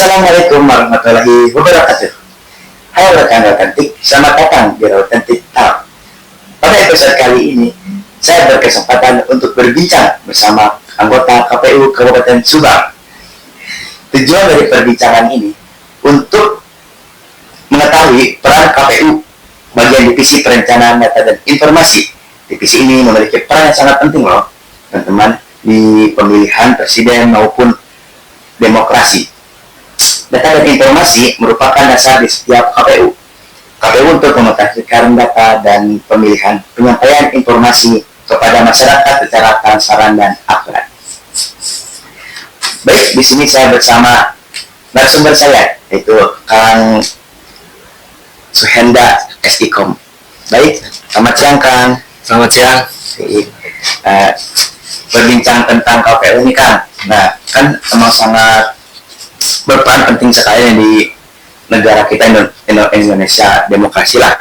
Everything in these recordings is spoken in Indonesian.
Assalamualaikum warahmatullahi wabarakatuh. Hai rekan-rekan TIK, selamat datang di Authentic Talk. Pada episode kali ini, saya berkesempatan untuk berbincang bersama anggota KPU Kabupaten Subang. Tujuan dari perbincangan ini untuk mengetahui peran KPU bagian divisi perencanaan data dan informasi. Divisi ini memiliki peran yang sangat penting loh, teman-teman, di pemilihan presiden maupun demokrasi. Data dan informasi merupakan dasar di setiap KPU. KPU untuk mengutamakan data dan pemilihan penyampaian informasi kepada masyarakat secara transparan dan akurat. Baik, di sini saya bersama narasumber saya, yaitu Kang Suhenda SIKOM. Baik, selamat siang Kang. Selamat siang. Berbincang tentang KPU ini Kang. Nah, kan emang sangat berperan penting sekali di negara kita Indonesia demokrasi lah.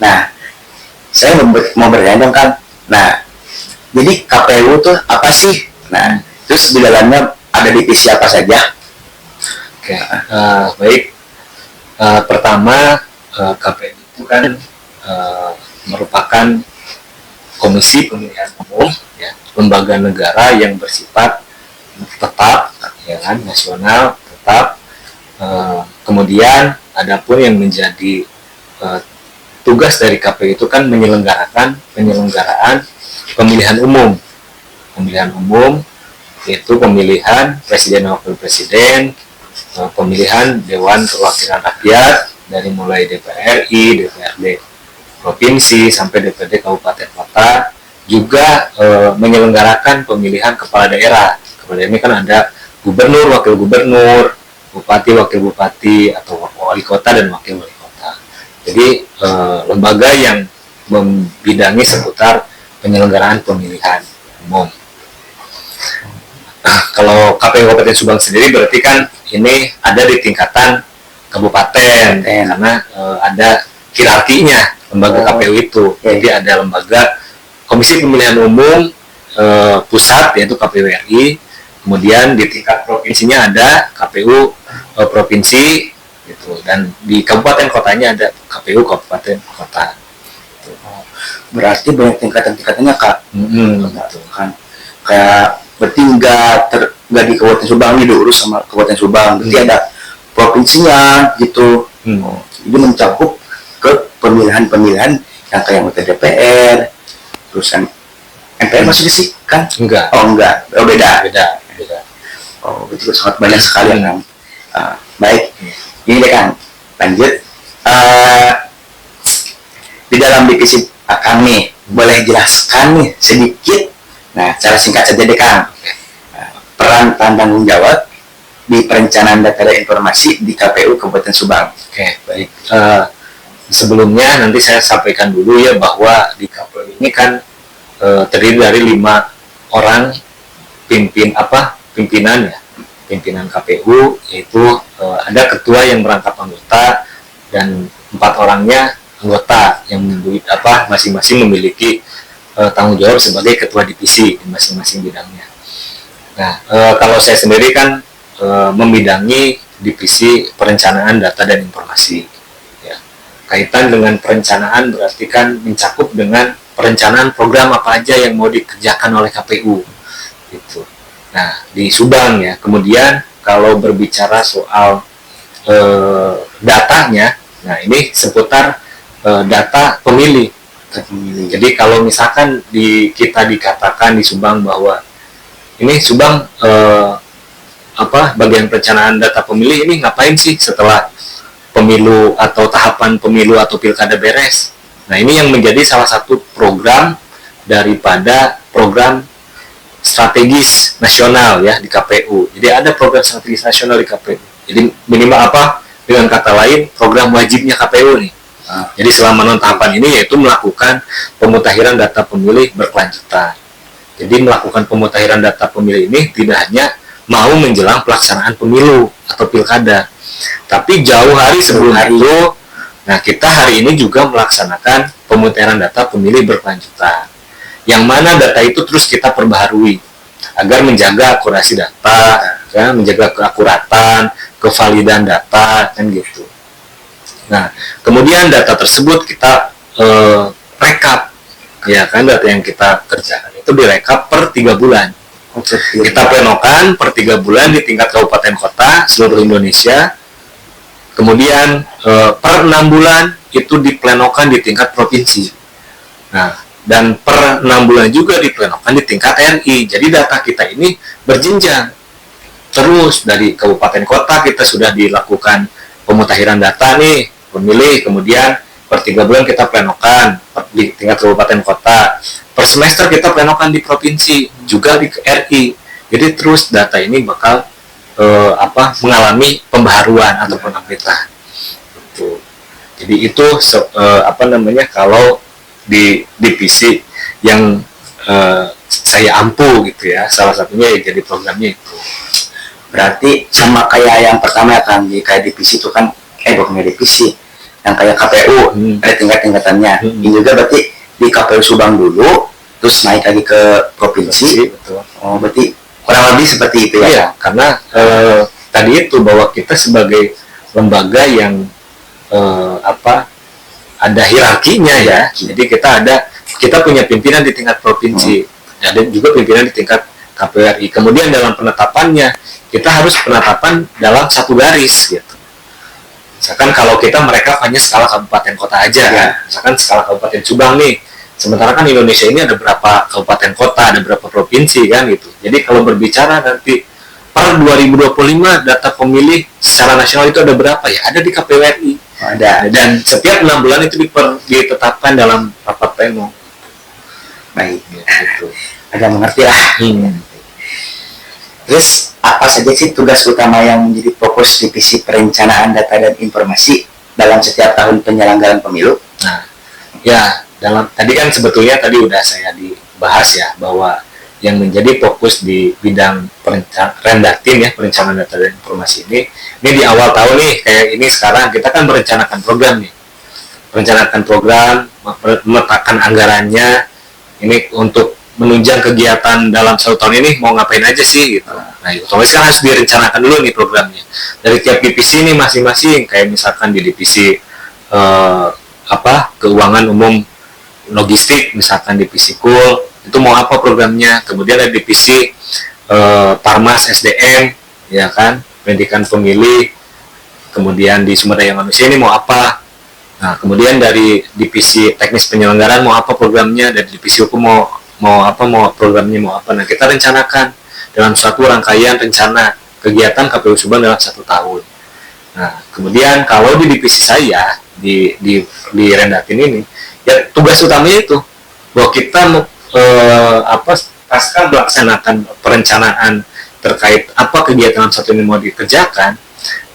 Nah, saya mau bertanya dong Kang. Nah, jadi KPU tuh apa sih? Nah, terus di dalamnya ada divisi apa saja? Oke, baik. Pertama, KPU itu kan merupakan Komisi Pemilihan Umum, ya, lembaga negara yang bersifat tetap, ya kan, nasional tetap. Kemudian adapun yang menjadi tugas dari KPU itu kan penyelenggaraan pemilihan umum yaitu pemilihan presiden dan wakil presiden, pemilihan Dewan Perwakilan Rakyat dari mulai DPR RI, DPRD provinsi sampai DPRD kabupaten kota, juga menyelenggarakan pemilihan kepala daerah. Kepala daerah ini kan ada gubernur, wakil gubernur, bupati, wakil bupati, atau wali kota dan wakil wali kota. Jadi lembaga yang membidangi seputar penyelenggaraan pemilihan umum. Kalau KPU Kabupaten Subang sendiri berarti kan ini ada di tingkatan kabupaten, karena ada hierarkinya lembaga KPU itu. Jadi ada lembaga Komisi Pemilihan Umum pusat, yaitu KPU RI. Kemudian di tingkat provinsinya ada KPU provinsi, gitu. Dan di kabupaten kotanya ada KPU kabupaten kota. Gitu. Berarti banyak tingkatan-tingkatannya Kak. Gitu. Kan kayak berarti nggak di Kabupaten Subang ini diurus sama Kabupaten Subang. Berarti ada provinsinya gitu. Jadi mencakup ke pemilihan-pemilihan yang kayak anggota DPR, terus MPR masuk sih kan? Enggak. Oh enggak, oh beda. Beda. Oh, betul, sangat banyak sekali Kang. Baik, ini deh Kang, lanjut. Di dalam divisi Kang nih, boleh jelaskan nih sedikit, nah secara singkat saja deh Kang, peran tanggung jawab di perencanaan data dan informasi di KPU Kabupaten Subang. Oke, baik. Sebelumnya nanti saya sampaikan dulu ya bahwa di KPU ini kan terdiri dari 5 orang pimpinan KPU, yaitu ada ketua yang merangkap anggota dan 4 orangnya anggota yang masing-masing memiliki tanggung jawab sebagai ketua divisi di masing-masing bidangnya. Nah, kalau saya sendiri kan membidangi divisi perencanaan data dan informasi. Ya. Kaitan dengan perencanaan berarti kan mencakup dengan perencanaan program apa aja yang mau dikerjakan oleh KPU. Gitu. Nah, di Subang ya. Kemudian kalau berbicara soal datanya, nah ini seputar data pemilih. Jadi kalau misalkan kita dikatakan di Subang bahwa ini Subang bagian perencanaan data pemilih ini ngapain sih setelah pemilu atau tahapan pemilu atau pilkada beres? Nah, ini yang menjadi salah satu program daripada program strategis nasional ya di KPU. Jadi ada program strategis nasional di KPU. Jadi minimal dengan kata lain program wajibnya KPU nih. Jadi selama non tahapan ini yaitu melakukan pemutakhiran data pemilih berkelanjutan. Jadi melakukan pemutakhiran data pemilih ini tidak hanya mau menjelang pelaksanaan pemilu atau pilkada, tapi jauh hari sebelum itu. Nah, kita hari ini juga melaksanakan pemutakhiran data pemilih berkelanjutan, yang mana data itu terus kita perbaharui agar menjaga akurasi data, ya, menjaga keakuratan, kevalidan data kan gitu. Nah, kemudian data tersebut kita rekap, ya kan, data yang kita kerjakan itu direkap per 3 bulan. Kita plenokan per 3 bulan di tingkat kabupaten kota seluruh Indonesia. Kemudian per 6 bulan itu diplenokan di tingkat provinsi. Nah, dan per 6 bulan juga diplenokan di tingkat RI. Jadi data kita ini berjenjang. Terus dari kabupaten kota kita sudah dilakukan pemutakhiran data nih, pemilih, kemudian per 3 bulan kita plenokan di tingkat kabupaten kota. Per semester kita plenokan di provinsi, juga di RI. Jadi terus data ini bakal mengalami pembaharuan atau pengupdatean. Gitu. Jadi itu kalau di divisi yang saya ampu gitu ya, salah satunya ya jadi programnya itu. Berarti sama kayak yang pertama kan, di kayak divisi itu kan bukan divisi, yang kayak KPU ada tingkat-tingkatannya. Ini juga berarti di KPU Subang dulu, terus naik lagi ke provinsi. Betul. Oh, berarti kurang lebih seperti itu ya? Iya, karena tadi itu bahwa kita sebagai lembaga yang ada hierarkinya ya. Jadi kita punya pimpinan di tingkat provinsi, ada juga pimpinan di tingkat KPRI. Kemudian dalam penetapannya kita harus penetapan dalam satu garis gitu. Misalkan kalau mereka hanya skala kabupaten kota aja kan. Misalkan skala kabupaten Subang nih. Sementara kan Indonesia ini ada berapa kabupaten kota, ada berapa provinsi kan gitu. Jadi kalau berbicara nanti per 2025 data pemilih secara nasional itu ada berapa ya? Ada di KPRI. Ada. Dan setiap 6 bulan itu ditetapkan dalam rapat pleno. Baik. Gitu. Agak mengerti lah. Terus apa saja sih tugas utama yang menjadi fokus divisi perencanaan data dan informasi dalam setiap tahun penyelenggaraan pemilu? Nah, ya tadi kan sebetulnya tadi udah saya dibahas ya, bahwa yang menjadi fokus di bidang Rendatin ya, perencanaan data dan informasi ini di awal tahun nih, kayak ini sekarang kita kan merencanakan program nih, memetakan anggarannya ini untuk menunjang kegiatan dalam 1 tahun ini mau ngapain aja sih gitu. Nah, otomatis kan harus direncanakan dulu nih programnya dari tiap divisi ini masing-masing. Kayak misalkan di divisi keuangan umum logistik, misalkan divisi KUL itu mau apa programnya. Kemudian ada divisi Parmas SDM ya kan, pendidikan pemilih. Kemudian di sumber daya manusia ini mau apa. Nah, kemudian dari divisi teknis penyelenggaraan mau apa programnya, dari divisi hukum mau programnya mau apa. Nah, kita rencanakan dalam suatu rangkaian rencana kegiatan KPU Subang dalam 1 tahun. Nah, kemudian kalau di divisi saya di Rendatin ini ya, tugas utamanya itu bahwa kita pasca melaksanakan perencanaan terkait apa kegiatan dalam 1 ini mau dikerjakan.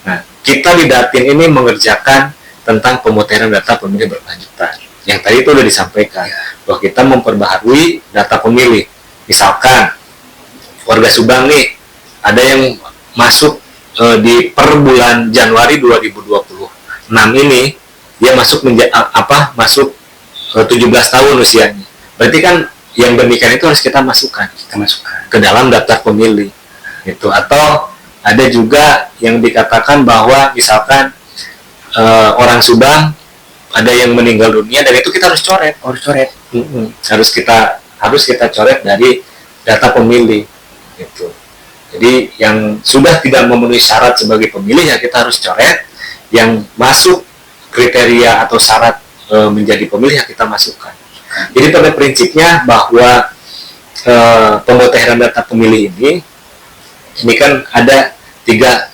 Nah, kita di Datin ini mengerjakan tentang pemutahiran data pemilih berkelanjutan. Yang tadi itu sudah disampaikan bahwa kita memperbaharui data pemilih. Misalkan warga Subang nih ada yang masuk di per bulan Januari 2026 ini dia masuk 17 tahun usianya. Berarti kan yang demikian itu harus kita masukkan ke dalam daftar pemilih. Gitu. Atau ada juga yang dikatakan bahwa misalkan orang Subang ada yang meninggal dunia, dan itu kita harus coret. Harus kita coret dari data pemilih gitu. Jadi yang sudah tidak memenuhi syarat sebagai pemilih ya kita harus coret, yang masuk kriteria atau syarat menjadi pemilih ya kita masukkan. Jadi pada prinsipnya bahwa pemutahiran data pemilih ini kan ada 3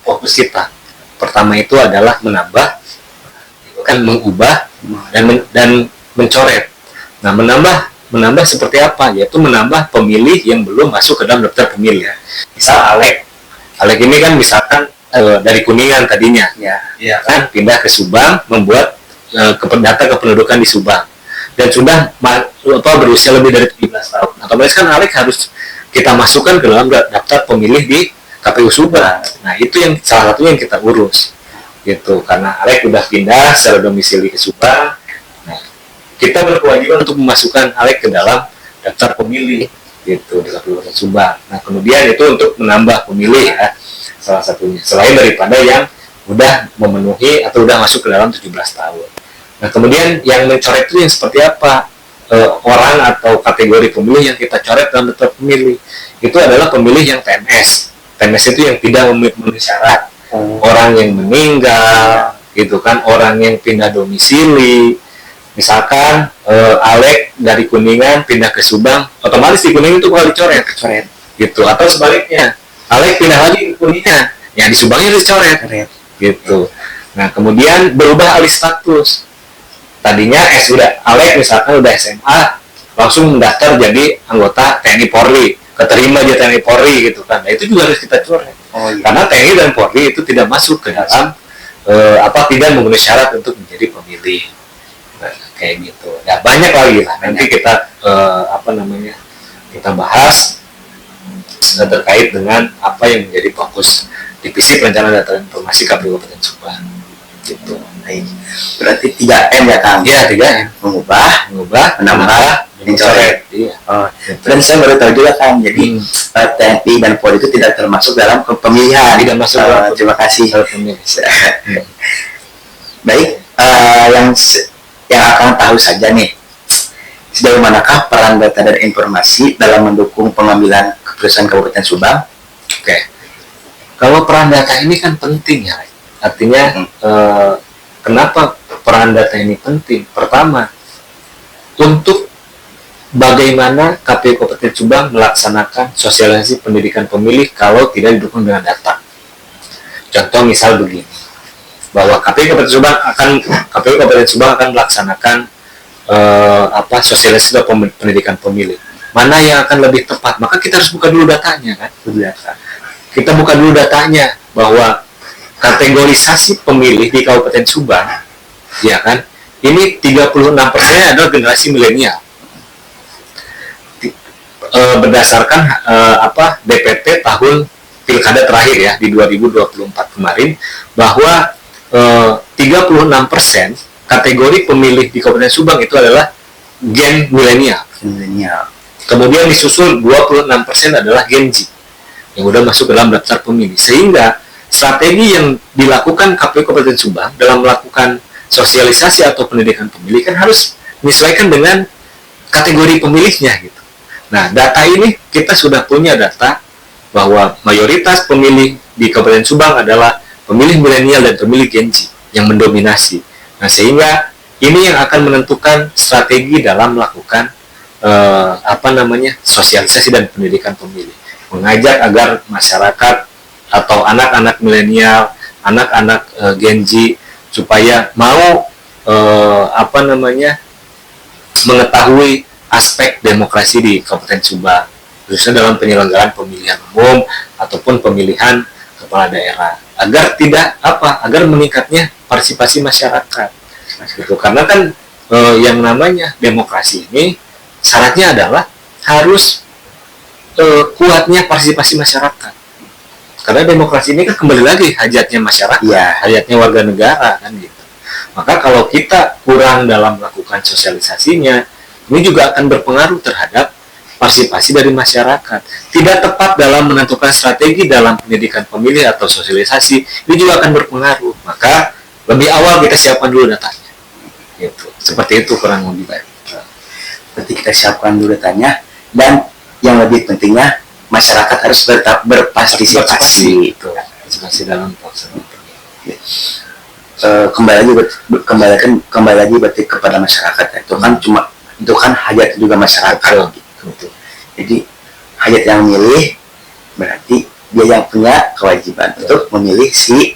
fokus kita. Pertama itu adalah menambah, mengubah dan mencoret. Nah, menambah seperti apa? Yaitu menambah pemilih yang belum masuk ke dalam daftar pemilih. Misal Alek ini kan misalkan dari Kuningan tadinya, ya kan pindah ke Subang, membuat data kependudukan di Subang dan sudah berusia lebih dari 17 tahun. Otomatis kan Alek harus kita masukkan ke dalam daftar pemilih di KPU Subang. Nah, itu yang salah satunya yang kita urus. Gitu, karena Alek udah pindah secara domisili ke Subang. Nah, kita berkewajiban untuk memasukkan Alek ke dalam daftar pemilih gitu di Kabupaten Subang. Nah kemudian itu untuk menambah pemilih ya salah satunya, selain daripada yang udah memenuhi atau udah masuk ke dalam 17 tahun. Nah kemudian yang mencoret itu yang seperti apa? Orang atau kategori pemilih yang kita coret dalam daftar pemilih itu adalah pemilih yang TMS. TMS itu yang tidak memenuhi syarat. Orang yang meninggal, gitu kan, orang yang pindah domisili. Misalkan Alek dari Kuningan pindah ke Subang, otomatis di Kuningan itu bakal dicoret, gitu. Atau sebaliknya, Alek pindah lagi ke Kuningan, yang di Subangnya dicoret, gitu. Nah kemudian berubah alih status. Tadinya udah Alek misalkan udah SMA, langsung mendaftar jadi anggota TNI Polri, keterima jadi TNI Polri gitu kan. Nah, itu juga harus kita coret. Karena TNI dan Polri itu tidak masuk ke dalam tidak memenuhi syarat untuk menjadi pemilih. Nah, kayak gitu. Ya banyak lagi lah. Nanti kita kita bahas terkait dengan apa yang menjadi fokus divisi perencanaan data dan informasi KPU Kabupaten Subang. Gitu. Berarti 3M ya Kang? Iya 3M. Mengubah, menambah, mencoret. Iya. Dan saya baru tahu juga Kang, jadi TNI dan Polri itu tidak termasuk dalam pemilihan. Tidak masuk dalam terima kasih. pemilihan. Baik, yang akan tahu saja nih, sejauh manakah peran data dan informasi dalam mendukung pengambilan keputusan Kabupaten Subang? Oke. Kalau peran data ini kan penting ya. Artinya kenapa peran data ini penting? Pertama, untuk bagaimana KPU Kabupaten Subang melaksanakan sosialisasi pendidikan pemilih kalau tidak didukung dengan data. Contoh misal begini, bahwa KPU Kabupaten Subang akan melaksanakan sosialisasi pendidikan pemilih. Mana yang akan lebih tepat? Maka kita harus buka dulu datanya kan. Kita buka dulu datanya bahwa kategorisasi pemilih di Kabupaten Subang, ya kan, ini 36% adalah generasi milenial. Berdasarkan DPT tahun pilkada terakhir ya di 2024 kemarin, bahwa 36% kategori pemilih di Kabupaten Subang itu adalah gen milenial. Kemudian disusul 26% adalah Gen Z yang udah masuk ke dalam daftar pemilih. Sehingga strategi yang dilakukan KPU Kabupaten Subang dalam melakukan sosialisasi atau pendidikan pemilih kan harus menyesuaikan dengan kategori pemilihnya gitu. Nah, data ini kita sudah punya data bahwa mayoritas pemilih di Kabupaten Subang adalah pemilih milenial dan pemilih Gen Z yang mendominasi. Nah, sehingga ini yang akan menentukan strategi dalam melakukan sosialisasi dan pendidikan pemilih. Mengajak agar masyarakat atau anak-anak milenial, anak-anak Gen Z supaya mau mengetahui aspek demokrasi di Kabupaten Subang, khususnya dalam penyelenggaraan pemilihan umum ataupun pemilihan kepala daerah, agar meningkatnya partisipasi masyarakat. Gitu. Karena kan yang namanya demokrasi ini syaratnya adalah harus kuatnya partisipasi masyarakat. Karena demokrasi ini kan kembali lagi hajatnya masyarakat, hajatnya warga negara kan gitu. Maka kalau kita kurang dalam melakukan sosialisasinya, ini juga akan berpengaruh terhadap partisipasi dari masyarakat. Tidak tepat dalam menentukan strategi dalam pendidikan pemilih atau sosialisasi, ini juga akan berpengaruh. Maka lebih awal kita siapkan dulu datanya. Gitu. Seperti itu kurang lebih. Berarti kita siapkan dulu datanya, dan yang lebih pentingnya masyarakat harus berpartisipasi. Partisipasi dalam pelaksanaan pemilih. Kembali lagi berarti kepada masyarakat. Itu kan hajat juga masyarakat. Gitu. Jadi hajat yang milih berarti dia yang punya kewajiban untuk memilih si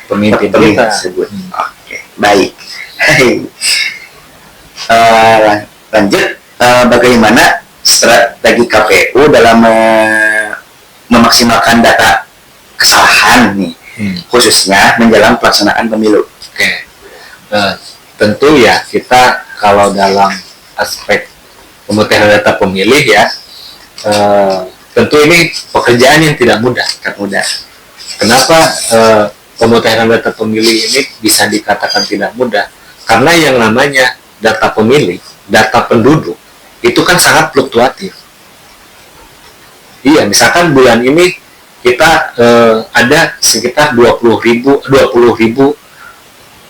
pemimpin tersebut. Oke, baik. Lanjut, bagaimana strategi KPU dalam memaksimalkan data kesalahan nih, khususnya menjelang pelaksanaan pemilu? Oke. Tentu ya kita kalau dalam aspek pemutahiran data pemilih ya, tentu ini pekerjaan yang tidak mudah. Kenapa pemutahiran data pemilih ini bisa dikatakan tidak mudah? Karena yang namanya data pemilih, data penduduk itu kan sangat fluktuatif. Iya, misalkan bulan ini kita ada sekitar 20.000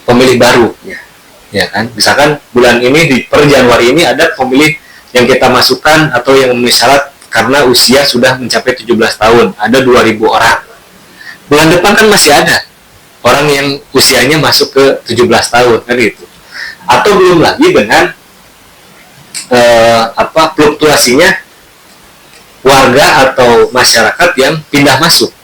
pemilih baru, ya kan? Misalkan bulan ini per Januari ini ada pemilih yang kita masukkan atau yang memenuhi syarat karena usia sudah mencapai 17 tahun, ada 2.000 orang. Bulan depan kan masih ada orang yang usianya masuk ke 17 tahun kan gitu. Atau belum lagi dengan fluktuasinya warga atau masyarakat yang pindah masuk,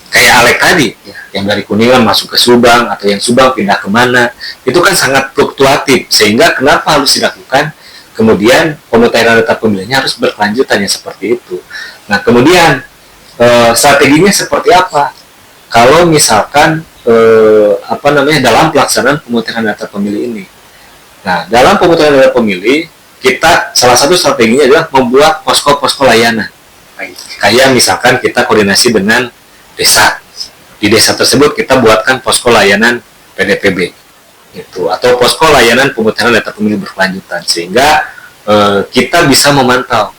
kayak Alek tadi yang dari Kuningan masuk ke Subang, atau yang Subang pindah kemana, itu kan sangat fluktuatif, sehingga kenapa harus dilakukan kemudian pemutahiran data pemilihnya harus berkelanjutan ya seperti itu. Nah kemudian strateginya seperti apa kalau misalkan dalam pelaksanaan pemutahiran data pemilih ini. Nah dalam pemutahiran data pemilih kita salah satu strateginya adalah membuat posko-posko layanan. Kayak misalkan kita koordinasi dengan desa. Di desa tersebut kita buatkan posko layanan PDPB. Gitu. Atau posko layanan pemutahiran data pemilih berkelanjutan. Sehingga kita bisa memantau.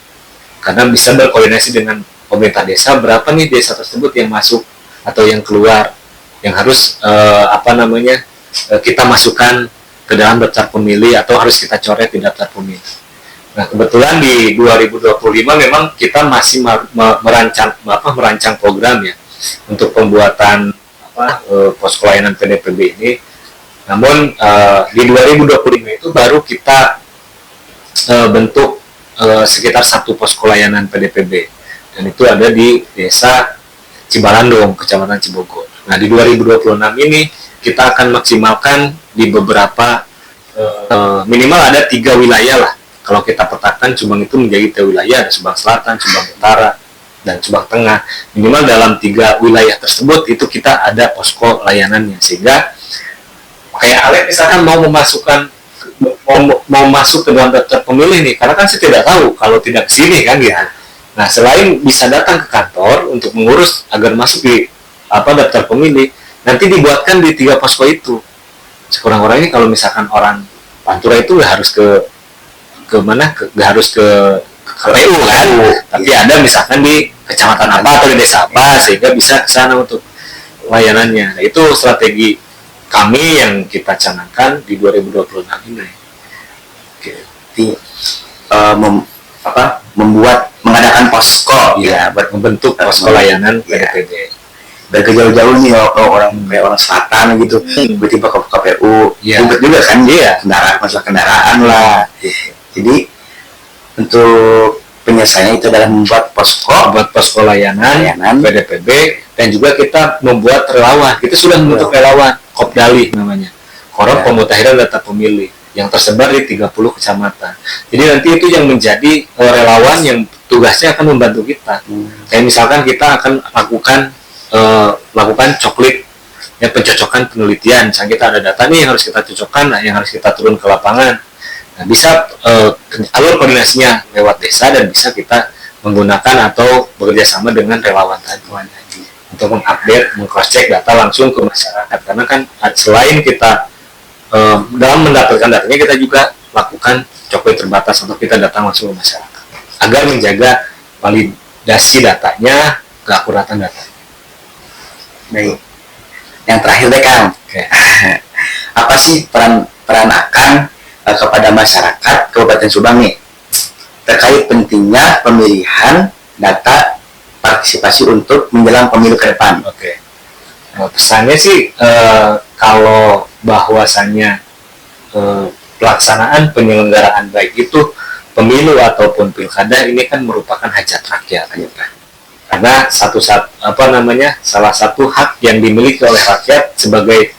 Karena bisa berkoordinasi dengan pemerintah desa, berapa nih desa tersebut yang masuk atau yang keluar. Yang harus kita masukkan ke dalam daftar pemilih atau harus kita coret di daftar pemilih. Nah, kebetulan di 2025 memang kita masih merancang program ya untuk pembuatan posko layanan PDPB ini. Namun di 2025 itu baru kita bentuk sekitar 1 posko layanan PDPB, dan itu ada di Desa Cibalandong, Kecamatan Cibogor. Nah, di 2026 ini kita akan maksimalkan di beberapa minimal ada 3 wilayah lah. Kalau kita petakan Subang itu menjadi 3 wilayah, ada Subang Selatan, Subang Utara, dan Subang Tengah. Minimal dalam 3 wilayah tersebut itu kita ada posko layanannya, sehingga kayak Alek misalkan mau masuk ke dalam daftar pemilih nih, karena kan saya tidak tahu kalau tidak ke sini kan ya. Nah selain bisa datang ke kantor untuk mengurus agar masuk di daftar pemilih, nanti dibuatkan di 3 posko itu. Sekurang-kurangnya kalau misalkan orang Pantura itu nggak harus nggak harus ke KPU kan, tapi ada misalkan di kecamatan apa atau di desa apa, sehingga bisa ke sana untuk layanannya. Nah, itu strategi kami yang kita canangkan di 2026 ini. Jadi mengadakan posko ya, membentuk posko layanan PDPD. Dan jauh-jauh nih orang kayak orang selatan gitu, tiba-tiba ke KPU, ribet juga kan dia, masalah kendaraan lah. Jadi untuk penyelesaiannya itu adalah membuat posko layanan PDPB, dan juga kita membuat relawan. Kita sudah membentuk relawan Kopdali namanya, Korum Pemutahiran Data Pemilih, yang tersebar di 30 kecamatan. Jadi nanti itu yang menjadi relawan yang tugasnya akan membantu kita. Kayak misalkan kita akan lakukan coklit ya, pencocokan penelitian. Misalnya kita ada data nih yang harus kita cocokkan, yang harus kita turun ke lapangan. Nah, bisa alur koordinasinya lewat desa, dan bisa kita menggunakan atau bekerja sama dengan relawan tadi untuk mengupdate, mengcross-check data langsung ke masyarakat. Karena kan selain kita dalam mendapatkan datanya, kita juga lakukan coklit terbatas untuk kita datang langsung ke masyarakat agar menjaga validasi datanya, keakuratan datanya. Baik. Yang terakhir deh Kang. Apa sih peran akan kepada masyarakat Kabupaten Subang nih terkait pentingnya pemilihan data partisipasi untuk menjelang pemilu ke depan? Pesannya sih kalau bahwasannya pelaksanaan penyelenggaraan baik itu pemilu ataupun pilkada ini kan merupakan hajat rakyat kan. Karena salah satu hak yang dimiliki oleh rakyat sebagai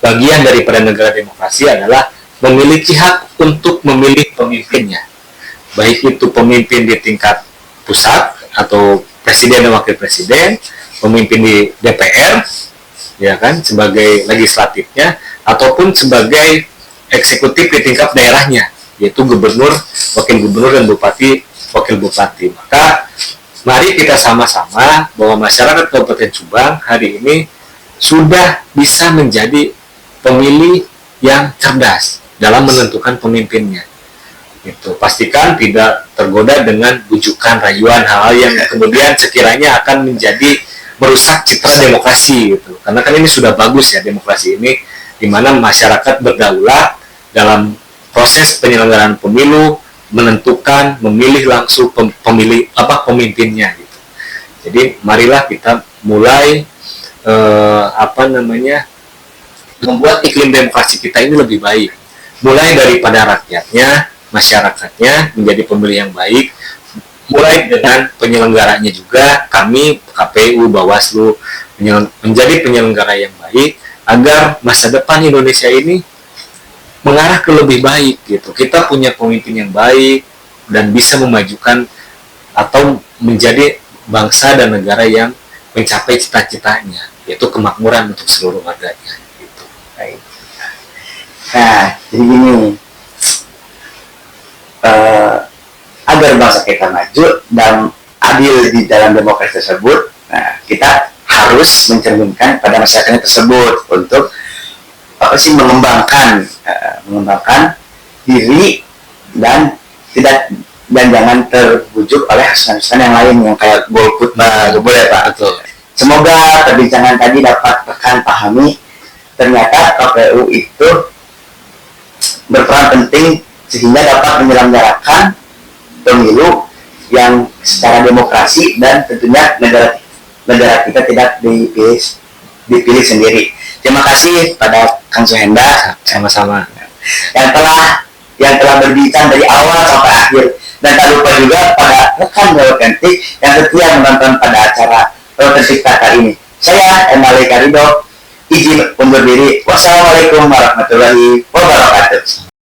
bagian daripada negara demokrasi adalah memiliki hak untuk memilih pemimpinnya. Baik itu pemimpin di tingkat pusat atau presiden dan wakil presiden, pemimpin di DPR, ya kan, sebagai legislatifnya, ataupun sebagai eksekutif di tingkat daerahnya, yaitu gubernur, wakil gubernur, dan bupati, wakil bupati. Maka mari kita sama-sama bahwa masyarakat Kabupaten Subang hari ini sudah bisa menjadi pemilih yang cerdas dalam menentukan pemimpinnya. Gitu. Pastikan tidak tergoda dengan bujukan, rayuan, hal-hal yang kemudian sekiranya akan menjadi merusak citra demokrasi gitu. Karena kan ini sudah bagus ya demokrasi ini, di mana masyarakat berdaulat dalam proses penyelenggaraan pemilu, menentukan, memilih langsung pemimpinnya gitu. Jadi marilah kita mulai membuat iklim demokrasi kita ini lebih baik. Mulai daripada rakyatnya, masyarakatnya menjadi pemilih yang baik, mulai dengan penyelenggaranya juga, kami KPU, Bawaslu menjadi penyelenggara yang baik agar masa depan Indonesia ini mengarah ke lebih baik gitu. Kita punya pemimpin yang baik dan bisa memajukan atau menjadi bangsa dan negara yang mencapai cita-citanya, yaitu kemakmuran untuk seluruh warganya gitu. Baik. Nah, jadi gini, agar bangsa kita maju dan adil di dalam demokrasi tersebut, nah, kita harus mencerminkan pada masyarakat tersebut untuk mengembangkan diri dan jangan terbujuk oleh hasutan yang lain yang kayak golput, boleh Pak. Betul. Semoga perbincangan tadi dapat rekan pahami ternyata KPU itu berperan penting sehingga dapat menyelenggarakan pemilu yang secara demokrasi dan tentunya negara kita tidak dipilih sendiri. Terima kasih pada Kang Suhenda Sama-sama yang telah berbincang dari awal sampai akhir, dan tak lupa juga pada rekan Otentik yang setia menonton pada acara Otentik kali ini. Saya Emale Karido izin undur diri. Wassalamualaikum warahmatullahi wabarakatuh.